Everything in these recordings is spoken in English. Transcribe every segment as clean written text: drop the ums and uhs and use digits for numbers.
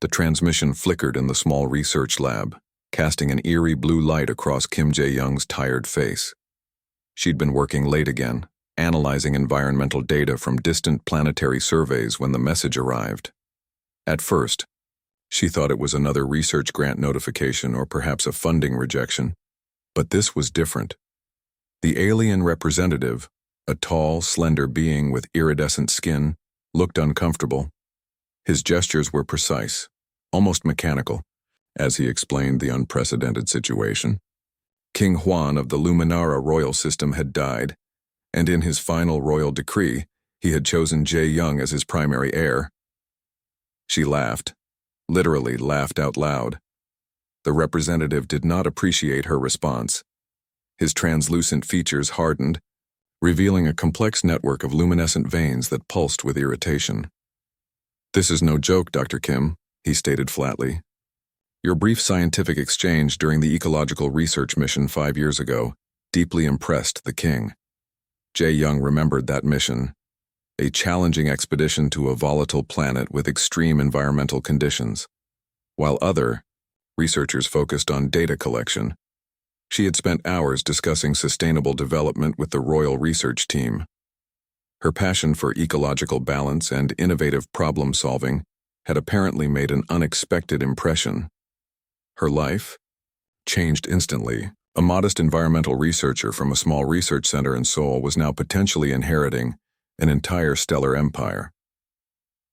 The transmission flickered in the small research lab, casting an eerie blue light across Kim Jae-young's tired face. She'd been working late again, analyzing environmental data from distant planetary surveys when the message arrived. At first, she thought it was another research grant notification or perhaps a funding rejection. But this was different. The alien representative, a tall, slender being with iridescent skin, looked uncomfortable. His gestures were precise, almost mechanical, as he explained the unprecedented situation. King Huan of the Luminara royal system had died, and in his final royal decree, he had chosen Jae-young as his primary heir. She laughed, literally laughed out loud. The representative did not appreciate her response. His translucent features hardened, revealing a complex network of luminescent veins that pulsed with irritation. "This is no joke, Dr. Kim," he stated flatly. "Your brief scientific exchange during the ecological research mission 5 years ago deeply impressed the king." Jae-young remembered that mission, a challenging expedition to a volatile planet with extreme environmental conditions. While other researchers focused on data collection, she had spent hours discussing sustainable development with the royal research team. Her passion for ecological balance and innovative problem-solving had apparently made an unexpected impression. Her life changed instantly. A modest environmental researcher from a small research center in Seoul was now potentially inheriting an entire stellar empire.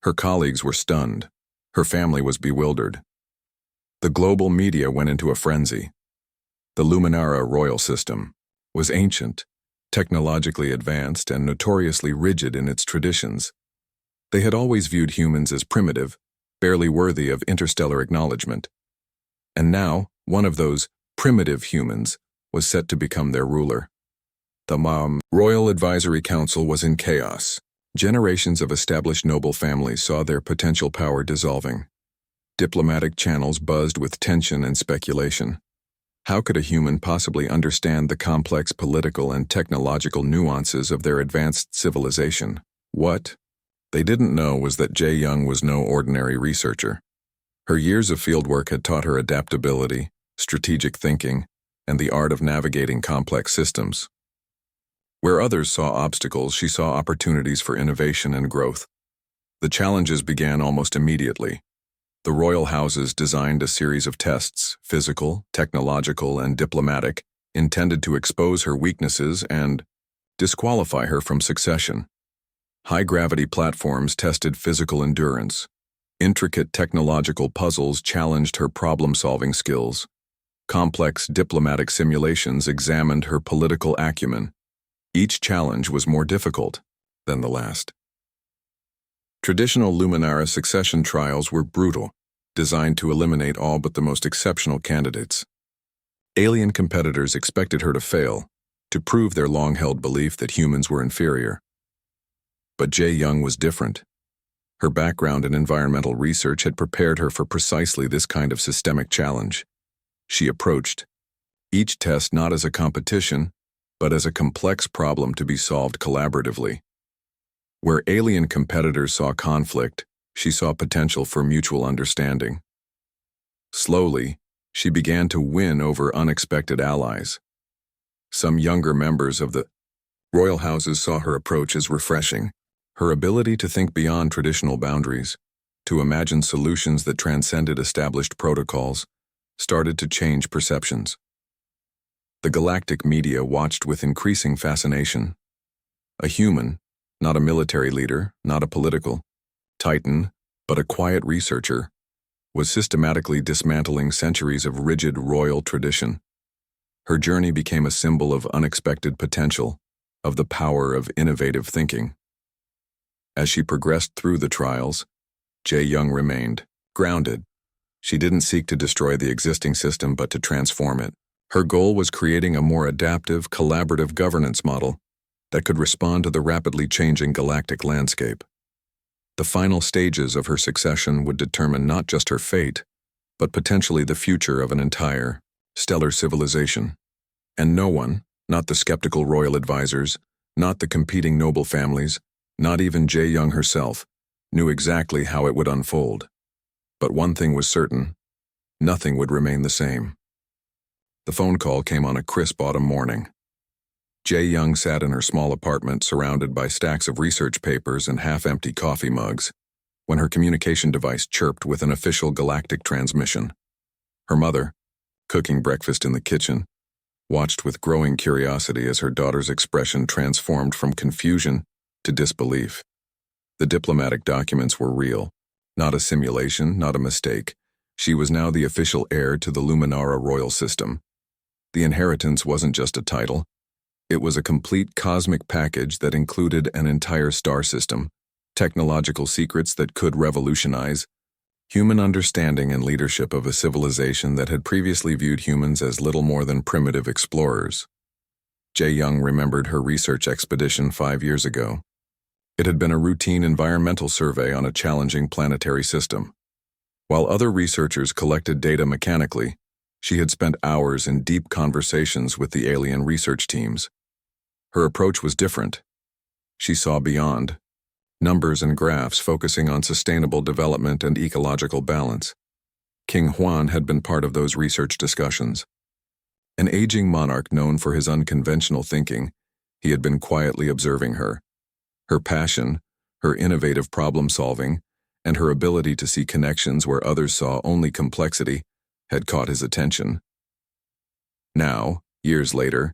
Her colleagues were stunned. Her family was bewildered. The global media went into a frenzy. The Luminara royal system was ancient, technologically advanced, and notoriously rigid in its traditions. They had always viewed humans as primitive, barely worthy of interstellar acknowledgement. And now, one of those primitive humans was set to become their ruler. The Royal Advisory Council was in chaos. Generations of established noble families saw their potential power dissolving. Diplomatic channels buzzed with tension and speculation. How could a human possibly understand the complex political and technological nuances of their advanced civilization? What they didn't know was that Jae-young was no ordinary researcher. Her years of fieldwork had taught her adaptability, strategic thinking, and the art of navigating complex systems. Where others saw obstacles, she saw opportunities for innovation and growth. The challenges began almost immediately. The royal houses designed a series of tests, physical, technological, and diplomatic, intended to expose her weaknesses and disqualify her from succession. High-gravity platforms tested physical endurance. Intricate technological puzzles challenged her problem-solving skills. Complex diplomatic simulations examined her political acumen. Each challenge was more difficult than the last. Traditional Luminara succession trials were brutal, designed to eliminate all but the most exceptional candidates. Alien competitors expected her to fail, to prove their long-held belief that humans were inferior. But Jae-young was different. Her background in environmental research had prepared her for precisely this kind of systemic challenge. She approached each test not as a competition, but as a complex problem to be solved collaboratively. Where alien competitors saw conflict, she saw potential for mutual understanding. Slowly, she began to win over unexpected allies. Some younger members of the royal houses saw her approach as refreshing. Her ability to think beyond traditional boundaries, to imagine solutions that transcended established protocols, started to change perceptions. The galactic media watched with increasing fascination. A human, not a military leader, not a political titan, but a quiet researcher, was systematically dismantling centuries of rigid royal tradition. Her journey became a symbol of unexpected potential, of the power of innovative thinking. As she progressed through the trials, Jae-young remained grounded. She didn't seek to destroy the existing system but to transform it. Her goal was creating a more adaptive, collaborative governance model that could respond to the rapidly changing galactic landscape. The final stages of her succession would determine not just her fate, but potentially the future of an entire, stellar civilization. And no one, not the skeptical royal advisors, not the competing noble families, not even Jae-young herself, knew exactly how it would unfold. But one thing was certain: nothing would remain the same. The phone call came on a crisp autumn morning. Jae Young sat in her small apartment surrounded by stacks of research papers and half-empty coffee mugs when her communication device chirped with an official galactic transmission. Her mother, cooking breakfast in the kitchen, watched with growing curiosity as her daughter's expression transformed from confusion to disbelief. The diplomatic documents were real, not a simulation, not a mistake. She was now the official heir to the Luminara royal system. The inheritance wasn't just a title. It was a complete cosmic package that included an entire star system, technological secrets that could revolutionize human understanding and leadership of a civilization that had previously viewed humans as little more than primitive explorers. Jae Young remembered her research expedition 5 years ago. It had been a routine environmental survey on a challenging planetary system. While other researchers collected data mechanically, she had spent hours in deep conversations with the alien research teams. Her approach was different. She saw beyond. Numbers and graphs focusing on sustainable development and ecological balance. King Huan had been part of those research discussions. An aging monarch known for his unconventional thinking, he had been quietly observing her. Her passion, her innovative problem-solving, and her ability to see connections where others saw only complexity had caught his attention. Now, years later,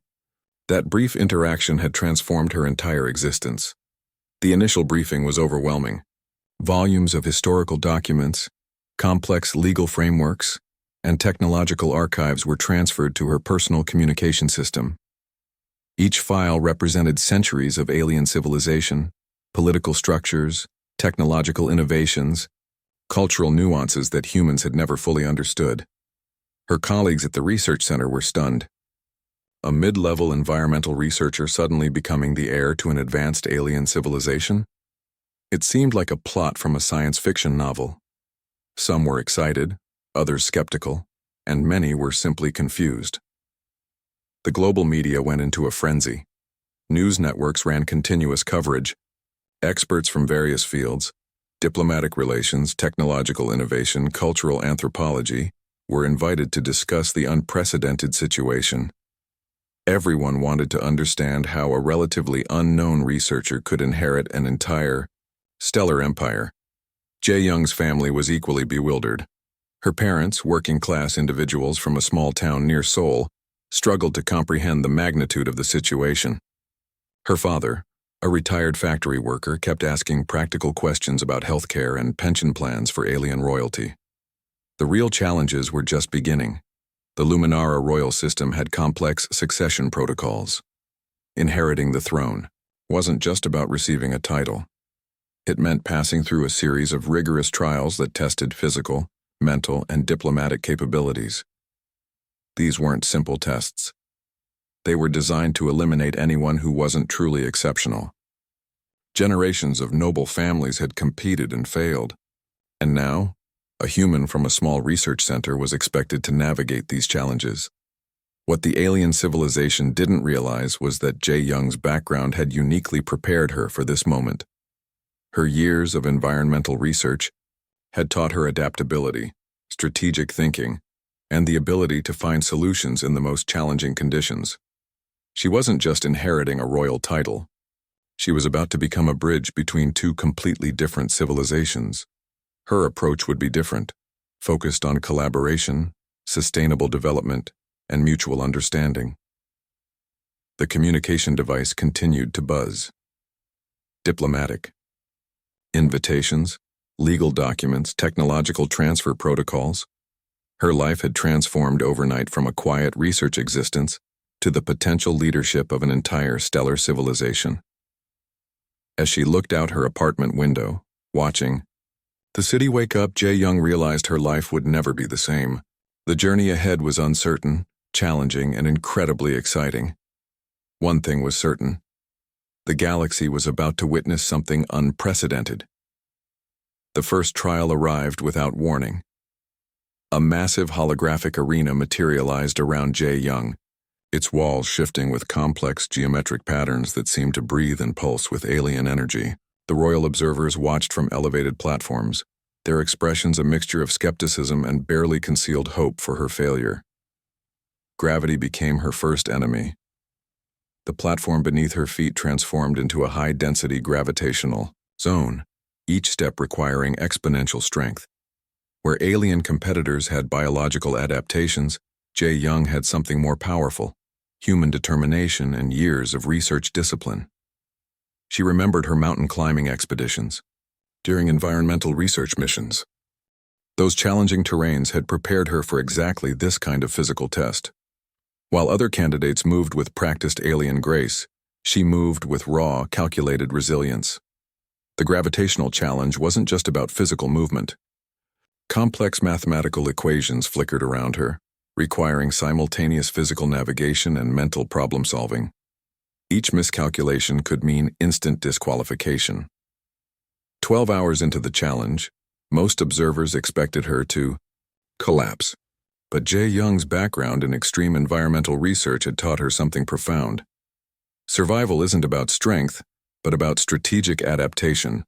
that brief interaction had transformed her entire existence. The initial briefing was overwhelming. Volumes of historical documents, complex legal frameworks, and technological archives were transferred to her personal communication system. Each file represented centuries of alien civilization, political structures, technological innovations, cultural nuances that humans had never fully understood. Her colleagues at the research center were stunned. A mid-level environmental researcher suddenly becoming the heir to an advanced alien civilization? It seemed like a plot from a science fiction novel. Some were excited, others skeptical, and many were simply confused. The global media went into a frenzy. News networks ran continuous coverage. Experts from various fields, diplomatic relations, technological innovation, cultural anthropology, were invited to discuss the unprecedented situation. Everyone wanted to understand how a relatively unknown researcher could inherit an entire, stellar empire. Jae Young's family was equally bewildered. Her parents, working-class individuals from a small town near Seoul, struggled to comprehend the magnitude of the situation. Her father, a retired factory worker, kept asking practical questions about healthcare and pension plans for alien royalty. The real challenges were just beginning. The Luminara royal system had complex succession protocols. Inheriting the throne wasn't just about receiving a title. It meant passing through a series of rigorous trials that tested physical, mental, and diplomatic capabilities. These weren't simple tests. They were designed to eliminate anyone who wasn't truly exceptional. Generations of noble families had competed and failed. And now, a human from a small research center was expected to navigate these challenges. What the alien civilization didn't realize was that Jae Young's background had uniquely prepared her for this moment. Her years of environmental research had taught her adaptability, strategic thinking, and the ability to find solutions in the most challenging conditions. She wasn't just inheriting a royal title. She was about to become a bridge between two completely different civilizations. Her approach would be different, focused on collaboration, sustainable development, and mutual understanding. The communication device continued to buzz. Diplomatic. Invitations, legal documents, technological transfer protocols. Her life had transformed overnight from a quiet research existence to the potential leadership of an entire stellar civilization. As she looked out her apartment window, watching the city wake up, Jae Young realized her life would never be the same. The journey ahead was uncertain, challenging, and incredibly exciting. One thing was certain: the galaxy was about to witness something unprecedented. The first trial arrived without warning. A massive holographic arena materialized around Jae Young, its walls shifting with complex geometric patterns that seemed to breathe and pulse with alien energy. The royal observers watched from elevated platforms, their expressions a mixture of skepticism and barely concealed hope for her failure. Gravity became her first enemy. The platform beneath her feet transformed into a high-density gravitational zone, each step requiring exponential strength. Where alien competitors had biological adaptations, Jae Young had something more powerful: human determination and years of research discipline. She remembered her mountain climbing expeditions. During environmental research missions, those challenging terrains had prepared her for exactly this kind of physical test. While other candidates moved with practiced alien grace, she moved with raw, calculated resilience. The gravitational challenge wasn't just about physical movement. Complex mathematical equations flickered around her, requiring simultaneous physical navigation and mental problem-solving. Each miscalculation could mean instant disqualification. 12 hours into the challenge, most observers expected her to collapse. But Jae Young's background in extreme environmental research had taught her something profound. Survival isn't about strength, but about strategic adaptation.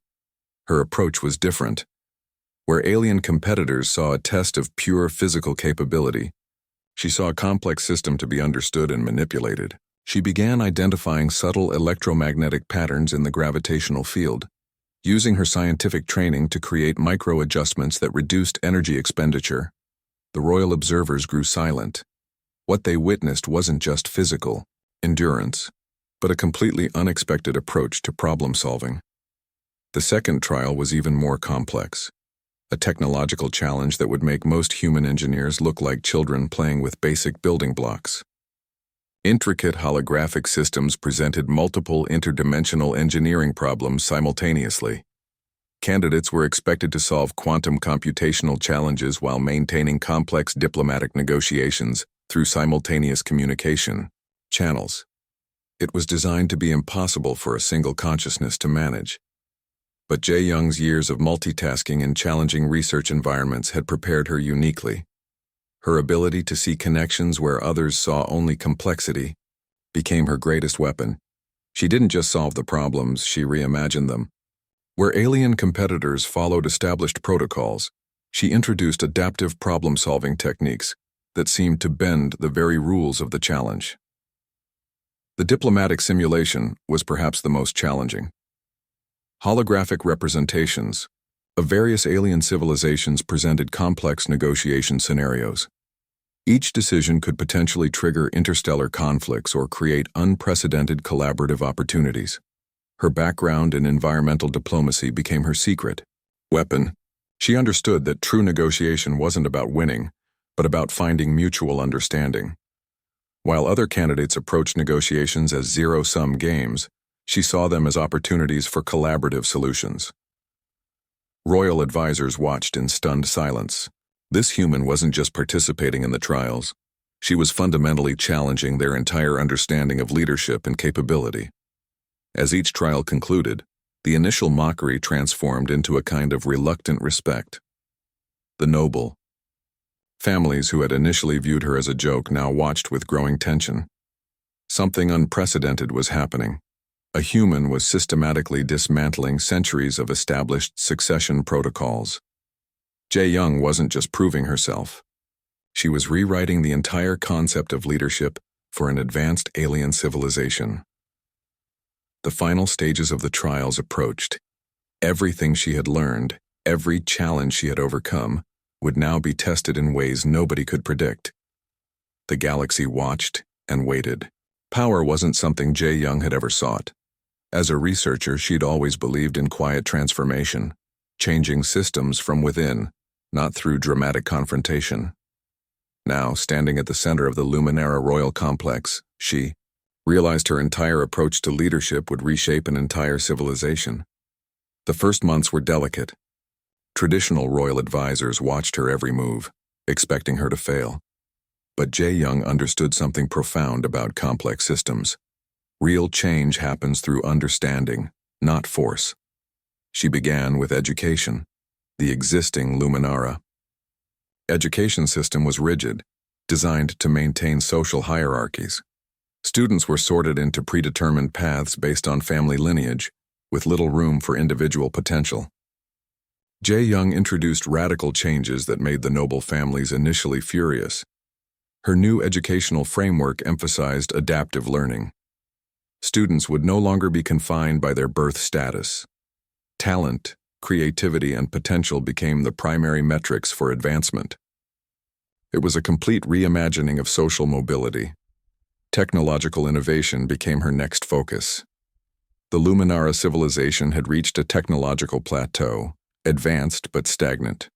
Her approach was different. Where alien competitors saw a test of pure physical capability, she saw a complex system to be understood and manipulated. She began identifying subtle electromagnetic patterns in the gravitational field, using her scientific training to create micro-adjustments that reduced energy expenditure. The royal observers grew silent. What they witnessed wasn't just physical endurance, but a completely unexpected approach to problem-solving. The second trial was even more complex, a technological challenge that would make most human engineers look like children playing with basic building blocks. Intricate holographic systems presented multiple interdimensional engineering problems simultaneously. Candidates were expected to solve quantum computational challenges while maintaining complex diplomatic negotiations through simultaneous communication channels. It was designed to be impossible for a single consciousness to manage. But Jae Young's years of multitasking in challenging research environments had prepared her uniquely. Her ability to see connections where others saw only complexity became her greatest weapon. She didn't just solve the problems, she reimagined them. Where alien competitors followed established protocols, she introduced adaptive problem-solving techniques that seemed to bend the very rules of the challenge. The diplomatic simulation was perhaps the most challenging. Holographic representations of various alien civilizations presented complex negotiation scenarios. Each decision could potentially trigger interstellar conflicts or create unprecedented collaborative opportunities. Her background in environmental diplomacy became her secret weapon. She understood that true negotiation wasn't about winning, but about finding mutual understanding. While other candidates approached negotiations as zero-sum games, she saw them as opportunities for collaborative solutions. Royal advisors watched in stunned silence. This human wasn't just participating in the trials. She was fundamentally challenging their entire understanding of leadership and capability. As each trial concluded, the initial mockery transformed into a kind of reluctant respect. The noble families who had initially viewed her as a joke now watched with growing tension. Something unprecedented was happening. A human was systematically dismantling centuries of established succession protocols. Jae Young wasn't just proving herself. She was rewriting the entire concept of leadership for an advanced alien civilization. The final stages of the trials approached. Everything she had learned, every challenge she had overcome, would now be tested in ways nobody could predict. The galaxy watched and waited. Power wasn't something Jae Young had ever sought. As a researcher, she'd always believed in quiet transformation, changing systems from within, not through dramatic confrontation. Now, standing at the center of the Luminara Royal Complex, she realized her entire approach to leadership would reshape an entire civilization. The first months were delicate. Traditional royal advisors watched her every move, expecting her to fail. But Jae Young understood something profound about complex systems. Real change happens through understanding, not force. She began with education, the existing Luminara. Education system was rigid, designed to maintain social hierarchies. Students were sorted into predetermined paths based on family lineage, with little room for individual potential. Jae Young introduced radical changes that made the noble families initially furious. Her new educational framework emphasized adaptive learning. Students would no longer be confined by their birth status. Talent, creativity, and potential became the primary metrics for advancement. It was a complete reimagining of social mobility. Technological innovation became her next focus. The Luminara civilization had reached a technological plateau, advanced but stagnant.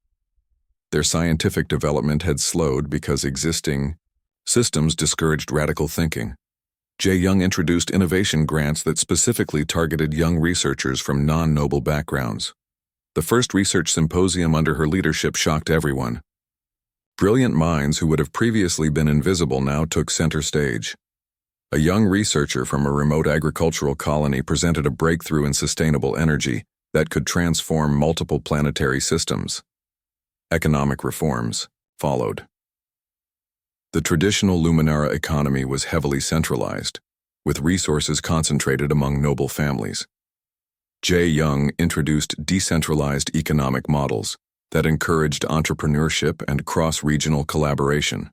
Their scientific development had slowed because existing systems discouraged radical thinking. Jae Young introduced innovation grants that specifically targeted young researchers from non-noble backgrounds. The first research symposium under her leadership shocked everyone. Brilliant minds who would have previously been invisible now took center stage. A young researcher from a remote agricultural colony presented a breakthrough in sustainable energy that could transform multiple planetary systems. Economic reforms followed. The traditional Luminara economy was heavily centralized, with resources concentrated among noble families. Jae Young introduced decentralized economic models that encouraged entrepreneurship and cross-regional collaboration.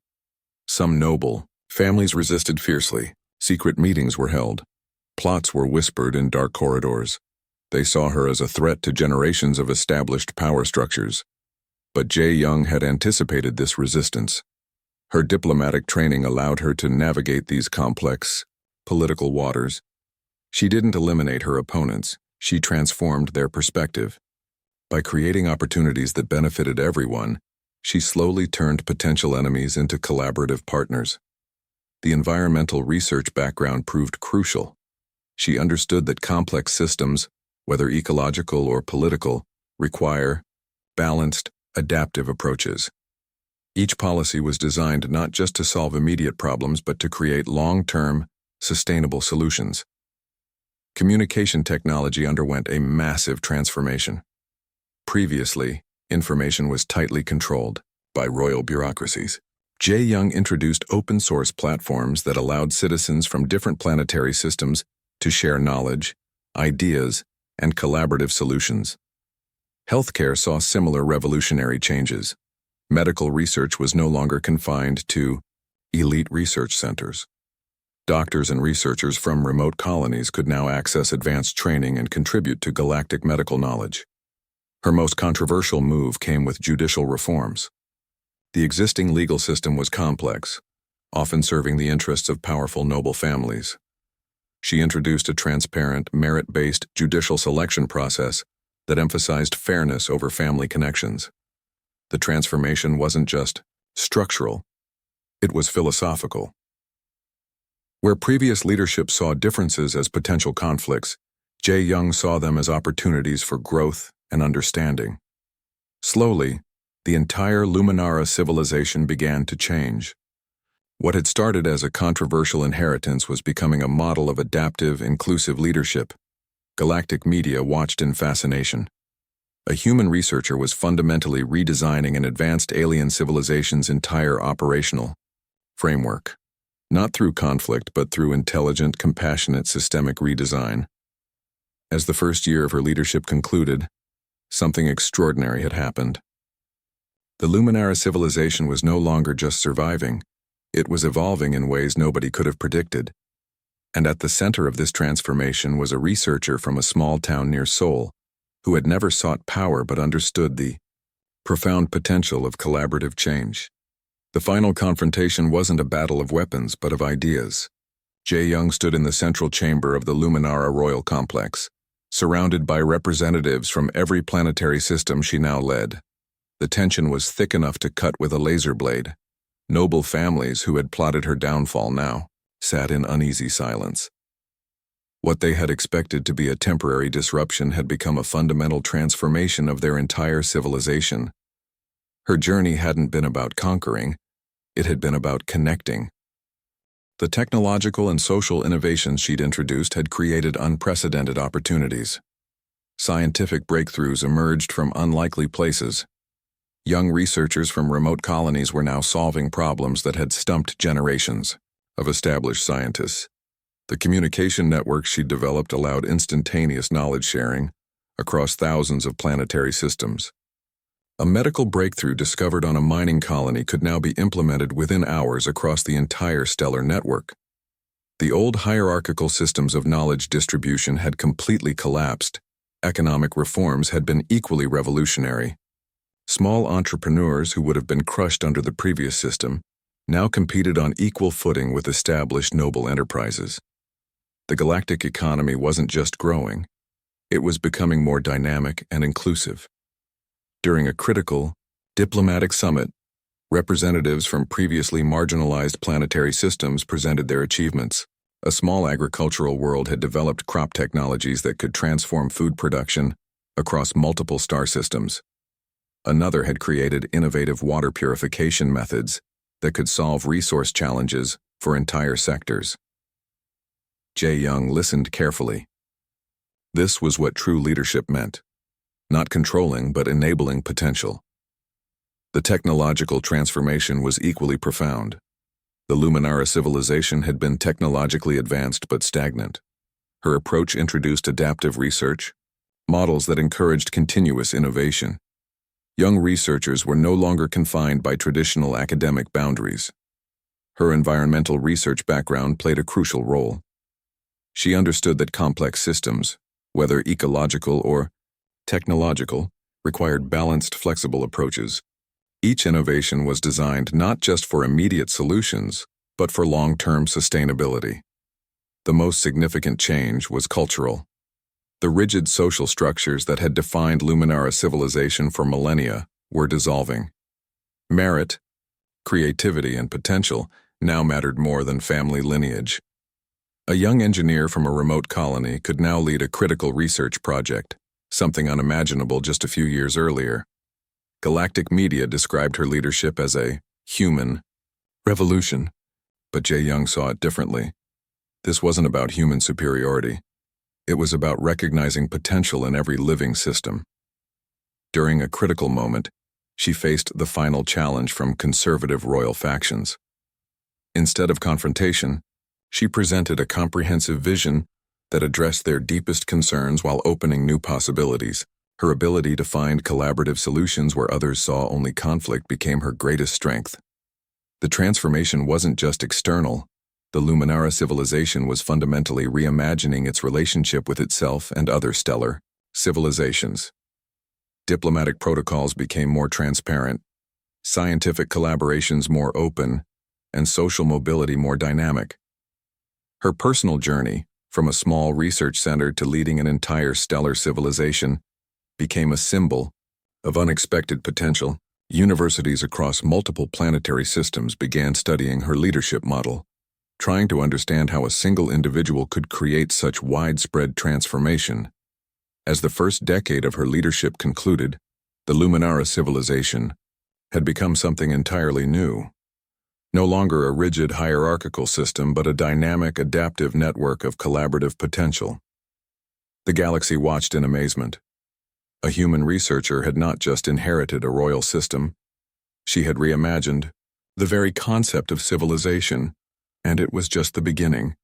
Some noble families resisted fiercely. Secret meetings were held. Plots were whispered in dark corridors. They saw her as a threat to generations of established power structures. But Jae Young had anticipated this resistance. Her diplomatic training allowed her to navigate these complex political waters. She didn't eliminate her opponents, she transformed their perspective. By creating opportunities that benefited everyone, she slowly turned potential enemies into collaborative partners. The environmental research background proved crucial. She understood that complex systems, whether ecological or political, require balanced, adaptive approaches. Each policy was designed not just to solve immediate problems but to create long-term, sustainable solutions. Communication technology underwent a massive transformation. Previously, information was tightly controlled by royal bureaucracies. Jae Young introduced open-source platforms that allowed citizens from different planetary systems to share knowledge, ideas, and collaborative solutions. Healthcare saw similar revolutionary changes. Medical research was no longer confined to elite research centers. Doctors and researchers from remote colonies could now access advanced training and contribute to galactic medical knowledge. Her most controversial move came with judicial reforms. The existing legal system was complex, often serving the interests of powerful noble families. She introduced a transparent, merit-based judicial selection process that emphasized fairness over family connections. The transformation wasn't just structural, it was philosophical. Where previous leadership saw differences as potential conflicts, Jae Young saw them as opportunities for growth and understanding. Slowly, the entire Luminara civilization began to change. What had started as a controversial inheritance was becoming a model of adaptive, inclusive leadership. Galactic media watched in fascination. A human researcher was fundamentally redesigning an advanced alien civilization's entire operational framework. Not through conflict, but through intelligent, compassionate, systemic redesign. As the first year of her leadership concluded, something extraordinary had happened. The Luminara civilization was no longer just surviving, it was evolving in ways nobody could have predicted. And at the center of this transformation was a researcher from a small town near Seoul, who had never sought power but understood the profound potential of collaborative change. The final confrontation wasn't a battle of weapons, but of ideas. Jae Young stood in the central chamber of the Luminara royal complex, surrounded by representatives from every planetary system she now led. The tension was thick enough to cut with a laser blade. Noble families who had plotted her downfall now sat in uneasy silence. What they had expected to be a temporary disruption had become a fundamental transformation of their entire civilization. Her journey hadn't been about conquering, it had been about connecting. The technological and social innovations she'd introduced had created unprecedented opportunities. Scientific breakthroughs emerged from unlikely places. Young researchers from remote colonies were now solving problems that had stumped generations of established scientists. The communication networks she'd developed allowed instantaneous knowledge sharing across thousands of planetary systems. A medical breakthrough discovered on a mining colony could now be implemented within hours across the entire stellar network. The old hierarchical systems of knowledge distribution had completely collapsed. Economic reforms had been equally revolutionary. Small entrepreneurs who would have been crushed under the previous system now competed on equal footing with established noble enterprises. The galactic economy wasn't just growing, it was becoming more dynamic and inclusive. During a critical, diplomatic summit, representatives from previously marginalized planetary systems presented their achievements. A small agricultural world had developed crop technologies that could transform food production across multiple star systems. Another had created innovative water purification methods that could solve resource challenges for entire sectors. Jae Young listened carefully. This was what true leadership meant. Not controlling, but enabling potential. The technological transformation was equally profound. The Luminara civilization had been technologically advanced but stagnant. Her approach introduced adaptive research, models that encouraged continuous innovation. Young researchers were no longer confined by traditional academic boundaries. Her environmental research background played a crucial role. She understood that complex systems, whether ecological or technological, required balanced, flexible approaches. Each innovation was designed not just for immediate solutions, but for long-term sustainability. The most significant change was cultural. The rigid social structures that had defined Luminara civilization for millennia were dissolving. Merit, creativity, and potential now mattered more than family lineage. A young engineer from a remote colony could now lead a critical research project, something unimaginable just a few years earlier. Galactic media described her leadership as a human revolution, but Jae Young saw it differently. This wasn't about human superiority. It was about recognizing potential in every living system. During a critical moment, she faced the final challenge from conservative royal factions. Instead of confrontation, she presented a comprehensive vision that addressed their deepest concerns while opening new possibilities. Her ability to find collaborative solutions where others saw only conflict became her greatest strength. The transformation wasn't just external. The Luminara civilization was fundamentally reimagining its relationship with itself and other stellar civilizations. Diplomatic protocols became more transparent, scientific collaborations more open, and social mobility more dynamic. Her personal journey, from a small research center to leading an entire stellar civilization, became a symbol of unexpected potential. Universities across multiple planetary systems began studying her leadership model, trying to understand how a single individual could create such widespread transformation. As the first decade of her leadership concluded, the Luminara civilization had become something entirely new. No longer a rigid hierarchical system, but a dynamic, adaptive network of collaborative potential. The galaxy watched in amazement. A human researcher had not just inherited a royal system, she had reimagined the very concept of civilization, and it was just the beginning.